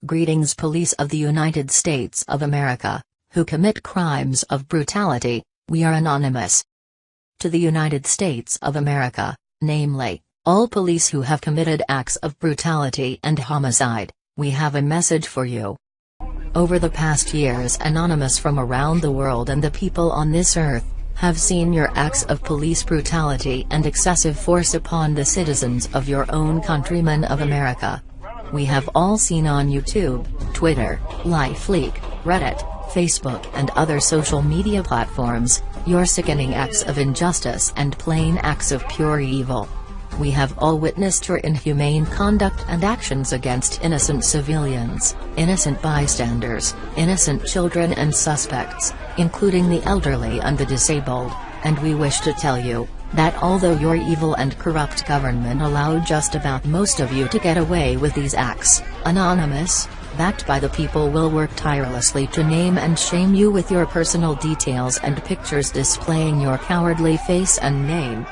Greetings, police of the United States of America, who commit crimes of brutality. We are anonymous. To the United States of America, namely, all police who have committed acts of brutality and homicide, we have a message for you. Over the past years, anonymous from around the world and the people on this earth have seen your acts of police brutality and excessive force upon the citizens of your own countrymen of America. We have all seen on YouTube, Twitter, LifeLeak, Reddit, Facebook and other social media platforms, your sickening acts of injustice and plain acts of pure evil. We have all witnessed your inhumane conduct and actions against innocent civilians, innocent bystanders, innocent children and suspects, including the elderly and the disabled, and we wish to tell you that although your evil and corrupt government allowed just about most of you to get away with these acts, Anonymous, backed by the people, will work tirelessly to name and shame you with your personal details and pictures displaying your cowardly face and name.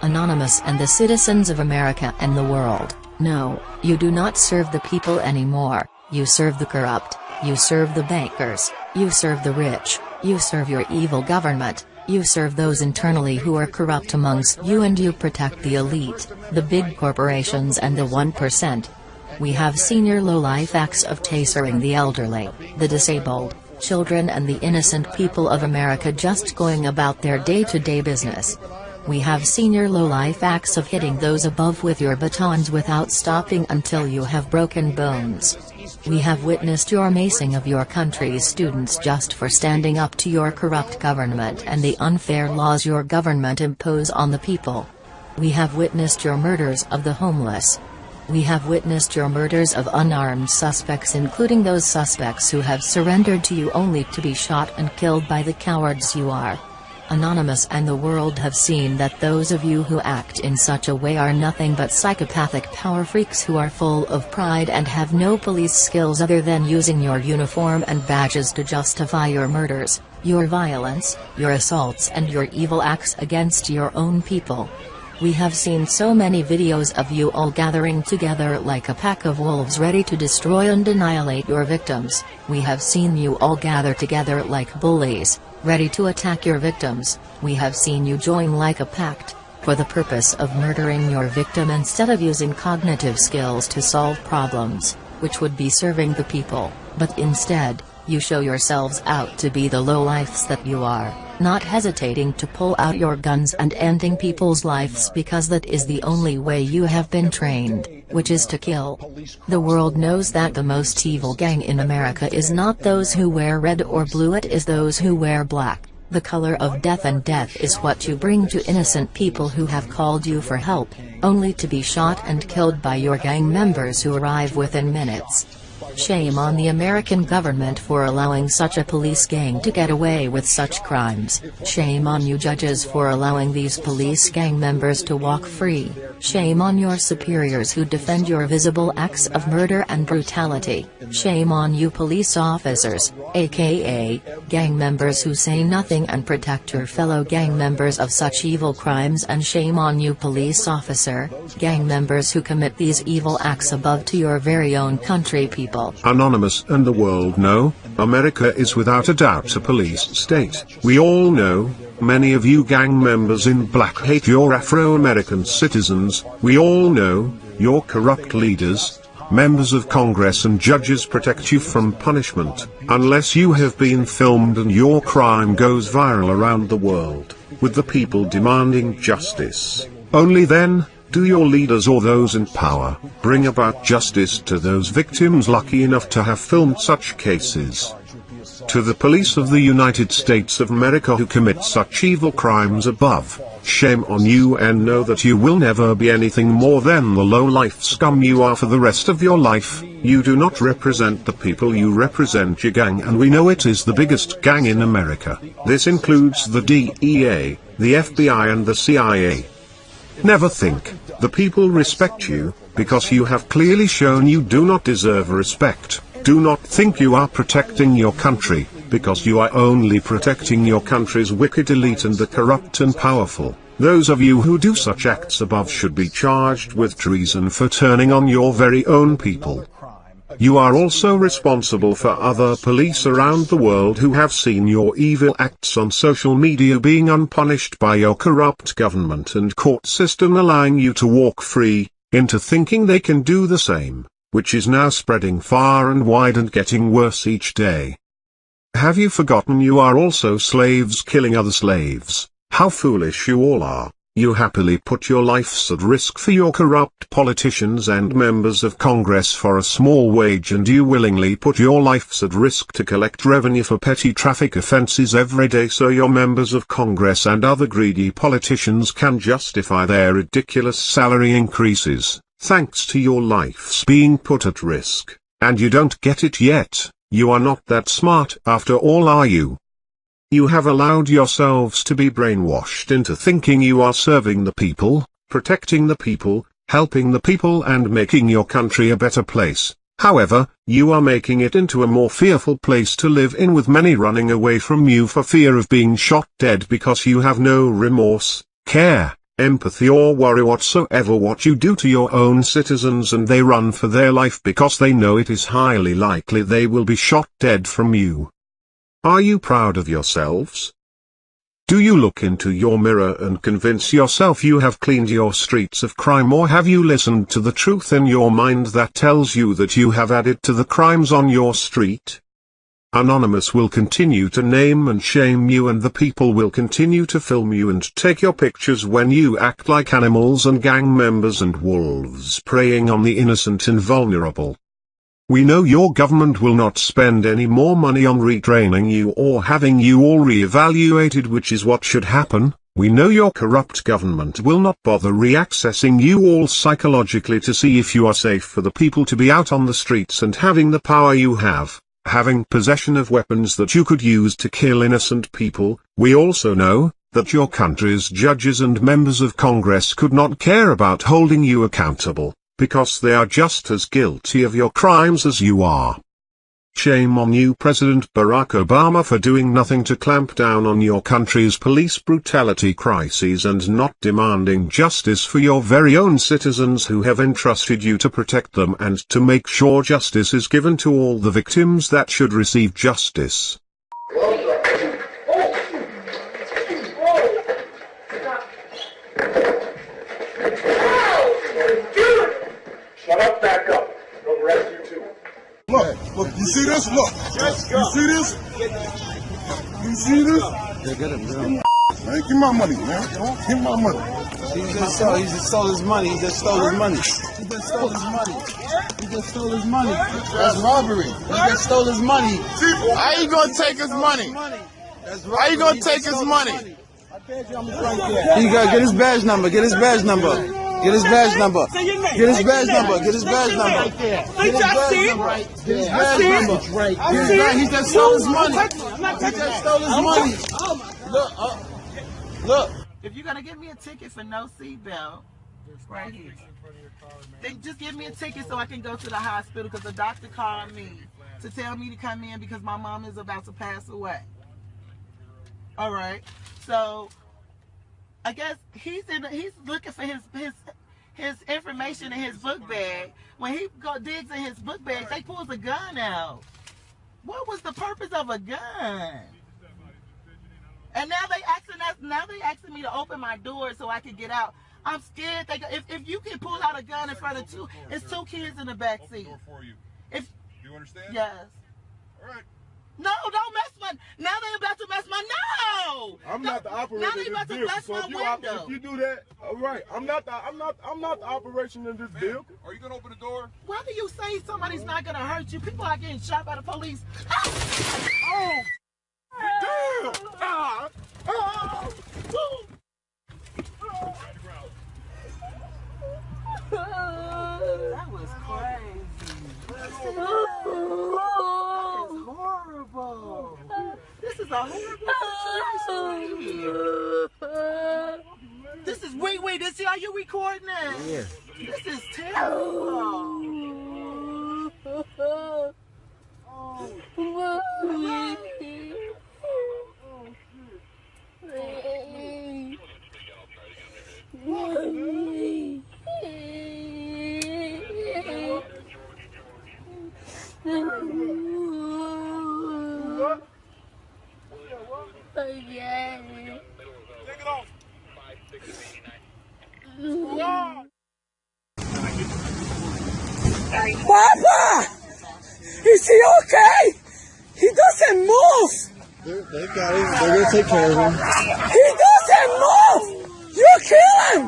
Anonymous and the citizens of America and the world, no, you do not serve the people anymore. You serve the corrupt, you serve the bankers, you serve the rich, you serve your evil government. You serve those internally who are corrupt amongst you, and you protect the elite, the big corporations and the 1%. We have seen your low-life acts of tasering the elderly, the disabled, children and the innocent people of America just going about their day-to-day business. We have seen your low-life acts of hitting those above with your batons without stopping until you have broken bones. We have witnessed your macing of your country's students just for standing up to your corrupt government and the unfair laws your government impose on the people. We have witnessed your murders of the homeless. We have witnessed your murders of unarmed suspects, including those suspects who have surrendered to you only to be shot and killed by the cowards you are. Anonymous and the world have seen that those of you who act in such a way are nothing but psychopathic power freaks who are full of pride and have no police skills other than using your uniform and badges to justify your murders, your violence, your assaults and your evil acts against your own people. We have seen so many videos of you all gathering together like a pack of wolves ready to destroy and annihilate your victims. We have seen you all gather together like bullies, ready to attack your victims. We have seen you join like a pact, for the purpose of murdering your victim instead of using cognitive skills to solve problems, which would be serving the people, but instead, you show yourselves out to be the lowlifes that you are, not hesitating to pull out your guns and ending people's lives because that is the only way you have been trained, which is to kill. The world knows that the most evil gang in America is not those who wear red or blue, it is those who wear black, the color of death, and death is what you bring to innocent people who have called you for help, only to be shot and killed by your gang members who arrive within minutes. Shame on the American government for allowing such a police gang to get away with such crimes. Shame on you judges for allowing these police gang members to walk free. Shame on your superiors who defend your visible acts of murder and brutality. Shame on you police officers, aka gang members, who say nothing and protect your fellow gang members of such evil crimes, and shame on you police officer, gang members who commit these evil acts above to your very own country people. Anonymous and the world know, America is without a doubt a police state. We all know, many of you gang members in black hate your Afro-American citizens. We all know, your corrupt leaders, members of Congress and judges protect you from punishment, unless you have been filmed and your crime goes viral around the world, with the people demanding justice. Only then do your leaders or those in power bring about justice to those victims lucky enough to have filmed such cases. To the police of the United States of America who commit such evil crimes above, shame on you, and know that you will never be anything more than the low-life scum you are for the rest of your life. You do not represent the people, you represent your gang, and we know it is the biggest gang in America. This includes the DEA, the FBI and the CIA. Never think the people respect you, because you have clearly shown you do not deserve respect. Do not think you are protecting your country, because you are only protecting your country's wicked elite and the corrupt and powerful. Those of you who do such acts above should be charged with treason for turning on your very own people. You are also responsible for other police around the world who have seen your evil acts on social media being unpunished by your corrupt government and court system, allowing you to walk free, into thinking they can do the same, which is now spreading far and wide and getting worse each day. Have you forgotten you are also slaves killing other slaves? How foolish you all are. You happily put your lives at risk for your corrupt politicians and members of Congress for a small wage, and you willingly put your lives at risk to collect revenue for petty traffic offenses every day so your members of Congress and other greedy politicians can justify their ridiculous salary increases, thanks to your lives being put at risk, and you don't get it yet. You are not that smart after all, are you? You have allowed yourselves to be brainwashed into thinking you are serving the people, protecting the people, helping the people and making your country a better place. However, you are making it into a more fearful place to live in, with many running away from you for fear of being shot dead because you have no remorse, care, empathy or worry whatsoever what you do to your own citizens, and they run for their life because they know it is highly likely they will be shot dead from you. Are you proud of yourselves? Do you look into your mirror and convince yourself you have cleaned your streets of crime, or have you listened to the truth in your mind that tells you that you have added to the crimes on your street? Anonymous will continue to name and shame you, and the people will continue to film you and take your pictures when you act like animals and gang members and wolves preying on the innocent and vulnerable. We know your government will not spend any more money on retraining you or having you all re-evaluated, which is what should happen. We know your corrupt government will not bother re-accessing you all psychologically to see if you are safe for the people to be out on the streets and having the power you have, having possession of weapons that you could use to kill innocent people. We also know that your country's judges and members of Congress could not care about holding you accountable, because they are just as guilty of your crimes as you are. Shame on you, President Barack Obama, for doing nothing to clamp down on your country's police brutality crises and not demanding justice for your very own citizens who have entrusted you to protect them and to make sure justice is given to all the victims that should receive justice. Shut up, back up. Don't arrest you too. Look, you see this? Look. You see this? You see this? Yeah, get him. Man, give my money, man. Give my money. He just stole his money. He just stole his money. He just stole his money. He just stole his money. That's robbery. He just stole his money. How you gonna take his money? How you gonna take his money? He got get his badge number. Get his badge number. Get his badge number. Get his badge number. Get his badge number. Get his badge number. Get his badge number. He just stole his money. He just stole his money. Look. If you're gonna give me a ticket for no seatbelt, right here, then just give me a ticket so I can go to the hospital, because the doctor called me to tell me to come in because my mom is about to pass away. All right, so I guess he's looking for his information in his book bag. When he digs in his book bag, they pulls a gun out. What was the purpose of a gun? And now they asking me to open my door so I can get out. I'm scared. If you can pull out a gun in front of it's two kids in the back seat. For you. If you understand? Yes. All right. No, don't mess my. Now they about to mess my. No. I'm not the operator Now they of about this to vehicle. bless So my window. if you do that, all right. I'm not the operation in this vehicle. Are you gonna open the door? Why do you say somebody's not gonna hurt you? People are getting shot by the police. Oh. Damn! That was crazy. That is horrible. This is a horrible situation. This is wait. This are you recording this? Yeah. This is terrible. Papa! Is he okay? He doesn't move! They've got him. They're going to take care of him. He doesn't move! You kill him!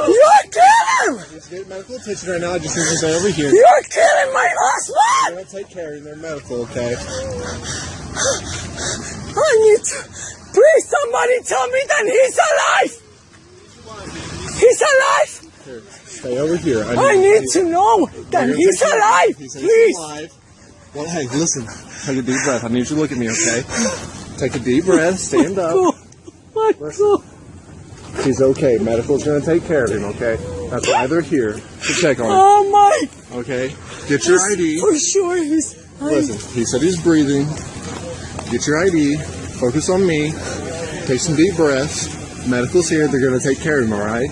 You kill him! He's getting medical attention right now. I just need to stay over here. You're killing my husband! They're going to take care of him. They're medical, okay? I need to... Please, somebody tell me that he's alive! He's alive! Here, stay over here. I need to know that he's alive! He's Please! alive. Well, hey, listen. Take a deep breath. I need you to look at me, okay? Take a deep breath. Stand up. Listen. He's okay. Medical's going to take care of him, okay? That's why they're here to check on him. Oh my! Okay? Get your ID. For sure he's... Listen, he said he's breathing. Get your ID. Focus on me. Take some deep breaths. Medical's here. They're going to take care of him, all right?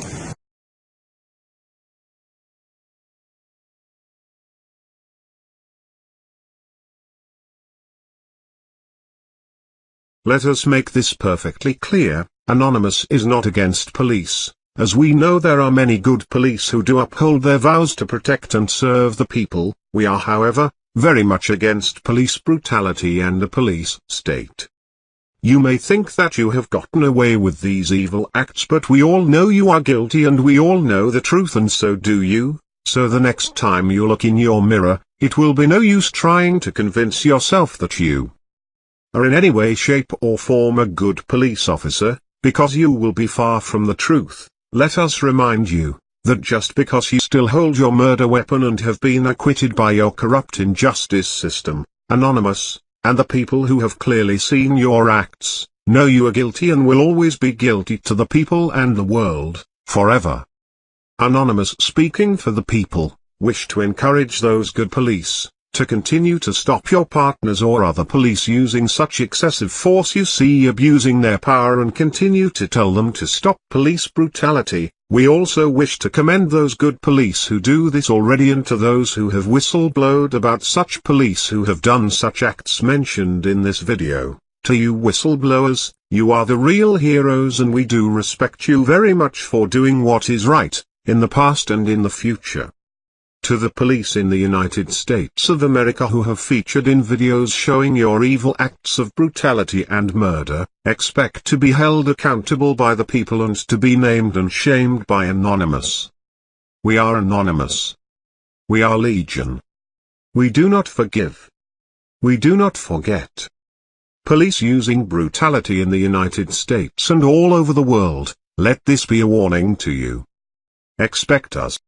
Let us make this perfectly clear, Anonymous is not against police, as we know there are many good police who do uphold their vows to protect and serve the people. We are, however, very much against police brutality and a police state. You may think that you have gotten away with these evil acts, but we all know you are guilty and we all know the truth, and so do you. So the next time you look in your mirror, it will be no use trying to convince yourself that you are in any way, shape or form a good police officer, because you will be far from the truth. Let us remind you that just because you still hold your murder weapon and have been acquitted by your corrupt injustice system, Anonymous, and the people who have clearly seen your acts, know you are guilty and will always be guilty to the people and the world, forever. Anonymous, speaking for the people, wish to encourage those good police to continue to stop your partners or other police using such excessive force you see abusing their power, and continue to tell them to stop police brutality. We also wish to commend those good police who do this already, and to those who have whistleblowed about such police who have done such acts mentioned in this video. To you whistleblowers, you are the real heroes, and we do respect you very much for doing what is right, in the past and in the future. To the police in the United States of America who have featured in videos showing your evil acts of brutality and murder, expect to be held accountable by the people and to be named and shamed by Anonymous. We are Anonymous. We are Legion. We do not forgive. We do not forget. Police using brutality in the United States and all over the world, let this be a warning to you. Expect us.